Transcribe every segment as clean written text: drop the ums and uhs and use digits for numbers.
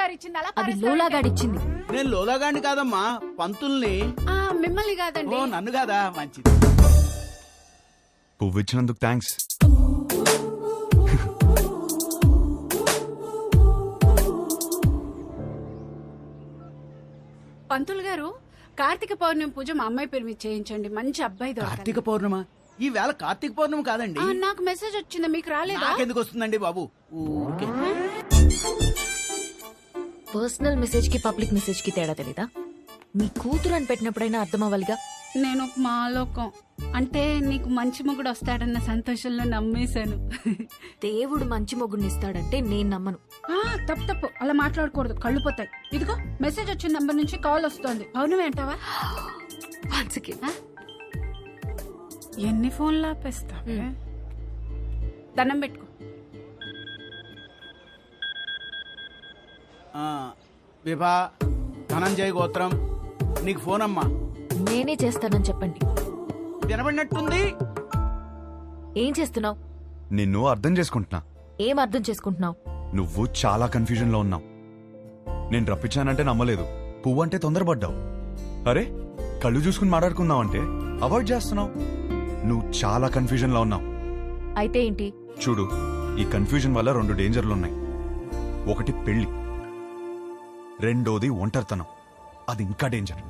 గారు ఇచ్చింది అలా అది లోలా గాడిచ్చింది. నేను లోలాగాండి కాదమ్మా, పంతుల్ని. మిమ్మల్ని కాదండి. ఓ నన్ను కాదా, మంచిది. పువ్వు ఇచ్చినందుకు థ్యాంక్స్. పంతులు గారు, కార్తీక పౌర్ణమి పూజ మా అమ్మాయి పేరు మీద చేయించండి. మంచి అబ్బాయి దొరకాలి. కార్తీక పౌర్ణమ? ఈ వేళ కార్తీక పౌర్ణమి కాదండి. నాకు మెసేజ్ వచ్చింది, మీకు రాలేదా? నాకెందుకు వస్తుందండి బాబు, ఊరికే. పర్సనల్ మెసేజ్ కి పబ్లిక్ మెసేజ్ కి తేడా తెలీదా? మీ కూతురు అని పెట్టినప్పుడైనా అర్థం అవ్వాలిగా. నేను ఒక మాలోకం అంటే నీకు మంచి మొగుడు వస్తాడన్న సంతోషంలో నమ్మేశాను. దేవుడు మంచి మొగుడిని ఇస్తాడంటే నేను నమ్మను. తప్పు అలా మాట్లాడకూడదు, కళ్ళు పోతాయి. ఇదిగో మెసేజ్ వచ్చిన నంబర్ నుంచి కాల్ వస్తోంది. పౌర్ణమి అంటావా? ఎన్ని ఫోన్లు ఆపేస్తావే? దండం పెట్టుకో. విభా ధనంజయ్ గోత్రం, నీకు ఫోన్ అమ్మా. నేనే చేస్తానని చెప్పండి. వినబడినట్టుంది. ఏం చేస్తున్నావు? నిన్ను అర్థం చేసుకుంటున్నా. ఏం అర్థం చేసుకుంటున్నావు? నువ్వు చాలా కన్ఫ్యూజన్ లో ఉన్నావు. నేను రప్పించానంటే నమ్మలేదు, పువ్వు అంటే తొందరపడ్డావు. అరే కళ్ళు చూసుకుని మాట్లాడుకుందామంటే అవాయిడ్ చేస్తున్నావు. నువ్వు చాలా కన్ఫ్యూజన్ లో ఉన్నావు. అయితే ఏంటి? చూడు, ఈ కన్ఫ్యూజన్ వల్ల 2 డేంజర్లున్నాయి. ఒకటి పెళ్లి, రెండోది ఒంటరితనం. అది ఇంకా డేంజర్.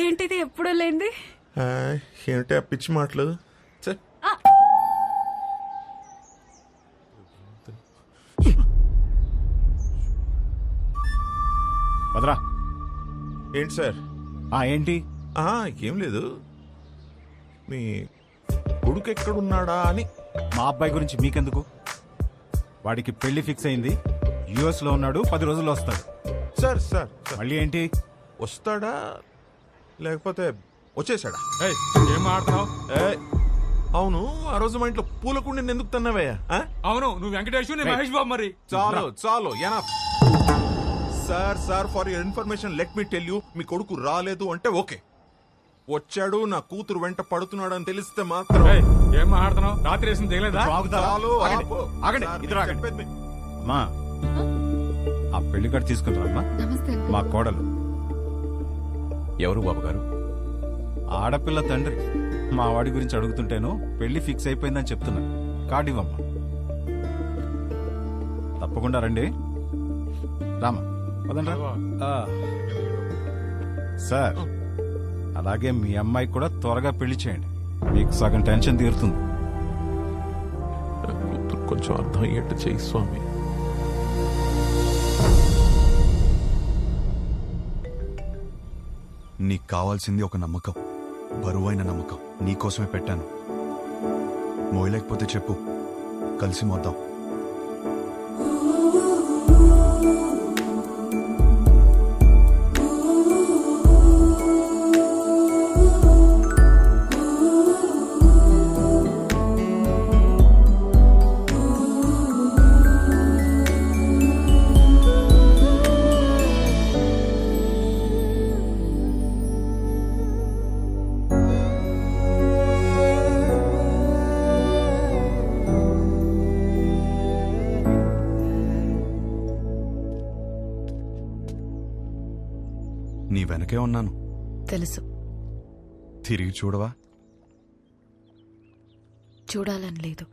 ఏంటిది ఎప్పుడూ లేంది? ఏమిటి ఆ పిచ్చి మాటలు? వదరా. ఏంటి సార్? ఏంటి? ఏం లేదు, మీ కొడుకు ఎక్కడున్నాడా అని. మా అబ్బాయి గురించి మీకెందుకు? వాడికి పెళ్లి ఫిక్స్ అయింది, యుఎస్ లో ఉన్నాడు, 10 రోజుల్లో వస్తాడు. సార్ సార్ మళ్ళీ ఏంటి? వస్తాడా లేకపోతే వచ్చేసాడా? ఏం మాట్లాడుతున్నావు? అవును, ఆ రోజు మా ఇంట్లో పూలకుండి ఎందుకు తన్నావయ్యా? అవును, నువ్వు వెంకటేష్, నేను మహేష్ బాబు. మరి చాలు చాలు, enough. Sir for your information let me tell you, మీ కొడుకు రాలేదు అంటే ఓకే, వచ్చాడు నా కూతురు వెంట పడుతున్నాడు అని తెలిస్తే మాత్రం. ఏం మాట్లాడుతున్నావు? రాత్రి వేసిన తెలియదా? చాలు, ఆగండి, ఇద్దరు ఆగండి. అమ్మా, ఆ పెళ్లి కార్డు తీసుకుంటారమ్మా. మా కోడలు. ఎవరు బాబు గారు? ఆడపిల్ల తండ్రి. మా వాడి గురించి అడుగుతుంటేను పెళ్లి ఫిక్స్ అయిపోయిందని చెప్తున్నా. కార్డు ఇవ్వమ్మా. తప్పకుండా రండి. రామా పదండి. సార్, అలాగే మీ అమ్మాయి కూడా త్వరగా పెళ్లి చేయండి, మీకు సగం టెన్షన్ తీరుతుంది. కొంచెం అర్థం అయ్యేట్టు చేయి స్వామి. నీకు కావాల్సింది ఒక నమ్మకం, బరువైన నమ్మకం. నీకోసమే పెట్టాను. మోయలేకపోతే చెప్పు, కలిసి మోద్దాం. నీ వెనకే ఉన్నాను. తెలుసు. తిరిగి చూడవా? చూడాలని లేదు.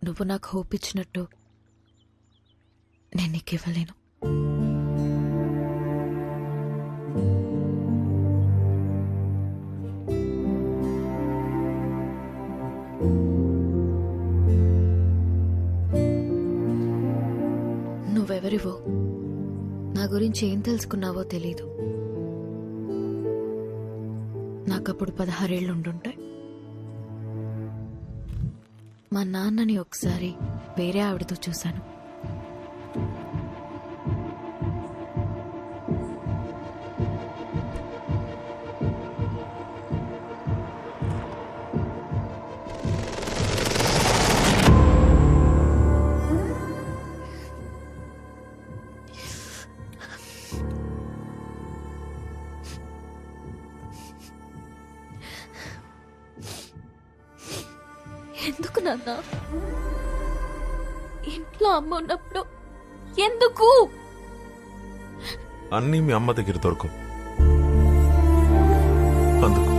నువ్వు నాకు హోప్ ఇచ్చినట్టు నేను నీకు ఇవ్వలేను. నువ్వెవరివో నా గురించి ఏం తెలుసుకున్నావో తెలీదు. నాకప్పుడు 16 ఏళ్ళు ఉండుంటాయి. మా నాన్నని ఒకసారి వేరే ఆవిడతో చూశాను. ఎందుకు నాన్న? ఇంట్లో అమ్మ ఉన్నప్పుడు ఎందుకు? అన్నీ మీ అమ్మ దగ్గర దొరకవు, అందుకు.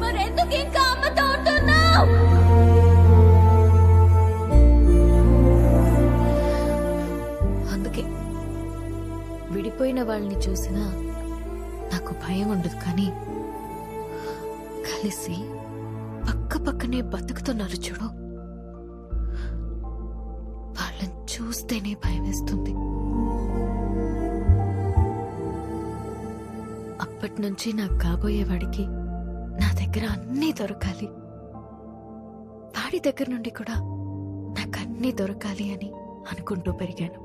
మరెందుకు ఇంకా అమ్మతో ఉంటున్నావు? అందుకే విడిపోయిన వాళ్ళని చూసినా నాకు భయం ఉండదు, కానీ కలిసి పక్క పక్కనే బతుకుతున్నారు చూడు, వాళ్ళని చూస్తేనే భయం వేస్తుంది. అప్పటి నుంచి నాకు కాబోయేవాడికి నా దగ్గర అన్నీ దొరకాలి, వాడి దగ్గర నుండి కూడా నాకు అన్నీ దొరకాలి అని అనుకుంటూ పెరిగాను.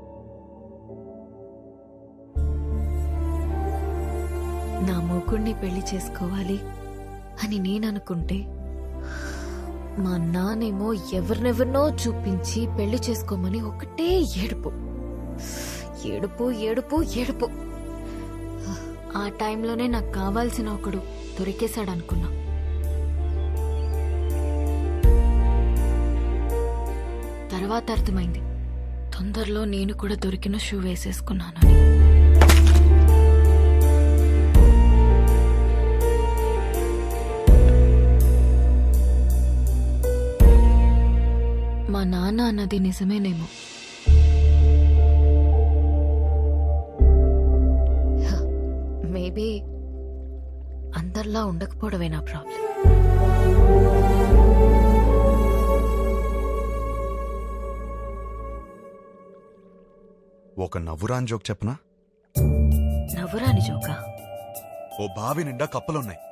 నా మూకుణ్ణి పెళ్లి చేసుకోవాలి అని నేననుకుంటే మా నానేమో ఎవరినెవరినో చూపించి పెళ్లి చేసుకోమని ఒకటే ఏడుపు ఏడుపు ఏడుపు ఏడుపు. ఆ టైంలోనే నాకు కావాల్సిన ఒకడు దొరికేశాడనుకున్నా. తర్వాత అర్థమైంది, తొందరలో నేను కూడా దొరికిన షూ వేసేసుకున్నానని. మా నాన్న అన్నది నిజమేనేమో. మేబీ అందరిలా ఉండకపోవడమే నా ప్రాబ్లం. ఒక నవ్వురాని జోక్ చెప్పనా? నవ్వురాని జోకా? ఓ బావి నిండా కప్పలున్నాయి.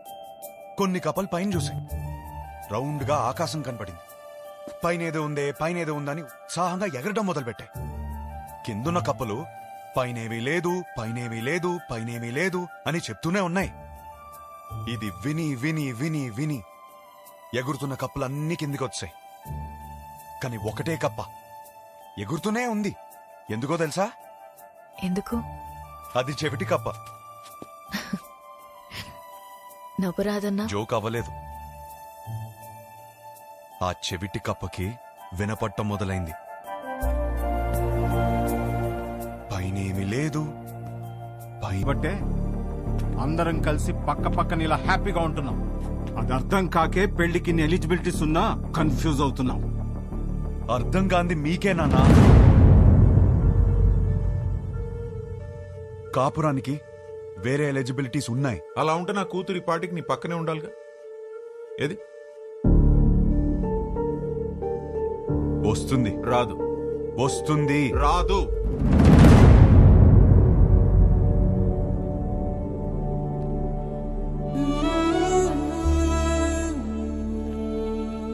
కొన్ని కప్పలు పైన చూసాయి. రౌండ్ గా ఆకాశం కనపడింది. పైనేదో ఉందని ఉత్సాహంగా ఎగరడం మొదలుపెట్టాయి. కిందున్న కప్పలు పైనేమీ లేదు అని చెప్తూనే ఉన్నాయి. ఇది విని విని విని విని ఎగురుతున్న కప్పలన్నీ కిందికొచ్చాయి. కాని ఒకటే కప్ప ఎగురుతూనే ఉంది. ఎందుకో తెలుసా? ఎందుకు? అది చెవిటి కప్ప. నవ్వురాదన్నా? జోక్ అవ్వలేదు. ఆ చెవిటి కప్పకి వినపట్టం మొదలైంది. పైనేమీ లేదు. బట్టే అందరం కలిసి పక్క పక్కన ఇలా హ్యాపీగా ఉంటున్నాం. అది అర్థం కాకే పెళ్లికి ఎలిజిబిలిటీస్ ఉన్నా కన్ఫ్యూజ్ అవుతున్నాం. అర్థం కాంది మీకే నాన్నా. కాపురానికి వేరే ఎలిజిబిలిటీస్ ఉన్నాయి. అలా ఉంటే నా కూతురి పాటికి నీ పక్కనే ఉండాలిగా. ఏది వస్తుంది? రాదు. వస్తుంది? రాదు.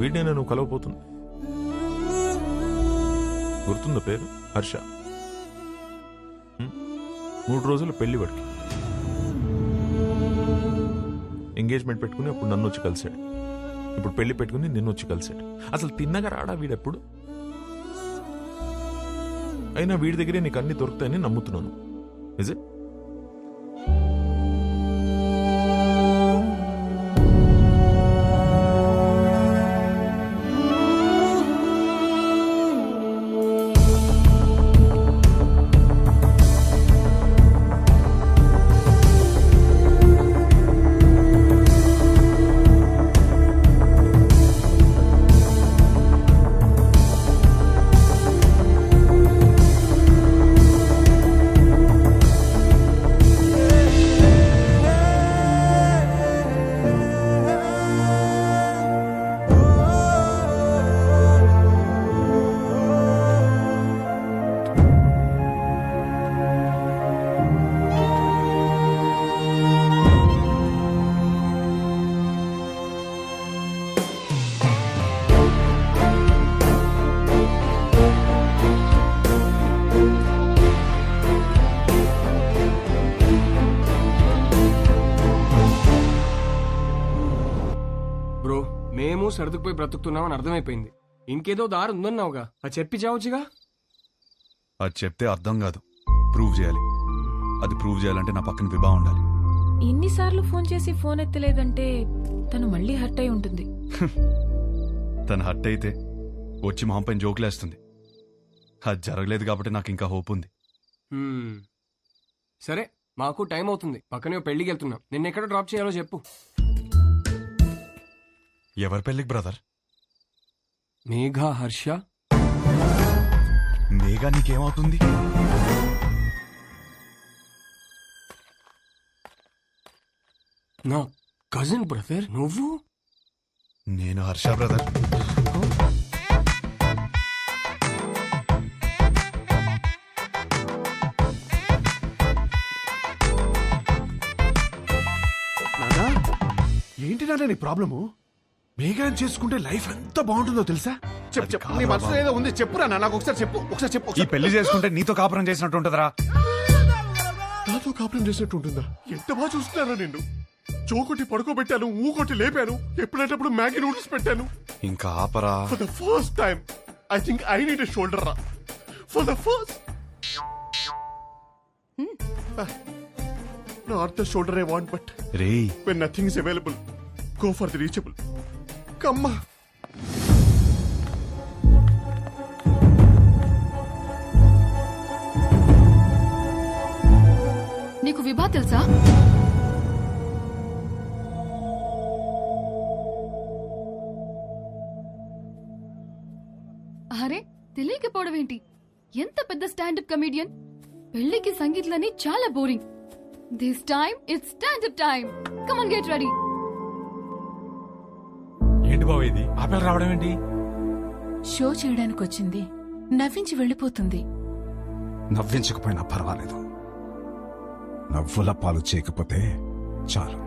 వీడినే నువ్వు కలవపోతుంది. గుర్తుందా పేరు? హర్ష. 3 రోజులు పెళ్లి వాడికి. ఎంగేజ్మెంట్ పెట్టుకుని అప్పుడు నన్ను వచ్చి కలిశాడు. ఇప్పుడు పెళ్లి పెట్టుకుని నిన్ను వచ్చి కలిశాడు. అసలు తిన్నగా రాడా వీడెప్పుడు? అయినా వీడి దగ్గరే నీకు అన్ని దొరుకుతాయని నమ్ముతున్నాను. Is it? సర్దుకుపోయి బ్రతుకుతున్నావని అర్థమైపోయింది. ఇంకేదో దారి ఉందన్నావుగా, అది చెప్పి చావచ్చుగా. అది చెప్తే అర్థం కాదు, ప్రూవ్ చేయాలి. అది ప్రూవ్ చేయాలంటే నా పక్కన విభా ఉండాలి. ఇన్నిసార్లు ఫోన్ చేసి ఫోన్ ఎత్తలేదంటే తను మళ్ళీ హర్ట్ అయి ఉంటుంది. తను హట్ అయితే వచ్చి మొహం పైన జోకులేస్తుంది. అది జరగలేదు కాబట్టి నాకు ఇంకా హోప్ ఉంది. సరే, మాకు టైం అవుతుంది. పక్కనే ఓ పెళ్లికి వెళ్తున్నాం. నిన్నెక్కడ డ్రాప్ చేయాలో చెప్పు. ఎవరి పెళ్ళికి బ్రదర్? మేఘా, హర్ష. మేఘా నీకేమవుతుంది? నా కజిన్ బ్రదర్ నువ్వు. నేను హర్ష బ్రదర్. నానా, ఏంటి నాన్న నీ ప్రాబ్లము? మేఘాన్ని చేసుకుంటే లైఫ్ ఎంత బాగుంటుందో తెలుసా? చెప్పు చెప్పు, నీ మనసులో ఏదో ఉంది, చెప్పురా నాన్న. నాకు ఒకసారి చెప్పు, ఒకసారి చెప్పు. ఈ పెళ్లి చేసుకుంటే నీతో కాపురం చేసినట్టు ఉంటుందిరా. నాతో కాపురం చేసినట్టు ఉంటుందా? ఎంత బాగా చూస్తున్నారా నిన్ను. చోకొట్టి పడుకోబెట్టాను, ఊకొట్టి లేపాను, ఎప్పుడేటప్పుడు మ్యాగీ నూడిల్స్ పెట్టాను. ఇంకా ఆపరా. For the first time I think I need a shoulder రా. For the first not the shoulder I want, but రేయ్, when nothing is available, go for the reachable. Come on. నీకు విభా తెలుసా? అరే, తెలియకపోవడం ఏంటి? ఎంత పెద్ద స్టాండప్ కమెడియన్. పెళ్లికి సంగీత్లని చాలా boring. This time it's standup time. Come on, get ready. ఏంటి బావ ఇది? ఆపేలు రావడం ఏంటి? షో చేయడానికి వచ్చింది, నవ్వించి వెళ్ళిపోతుంది. నవ్వించకపోయినా పర్వాలేదు, నవ్వుల పాలు చేయకపోతే చాలు.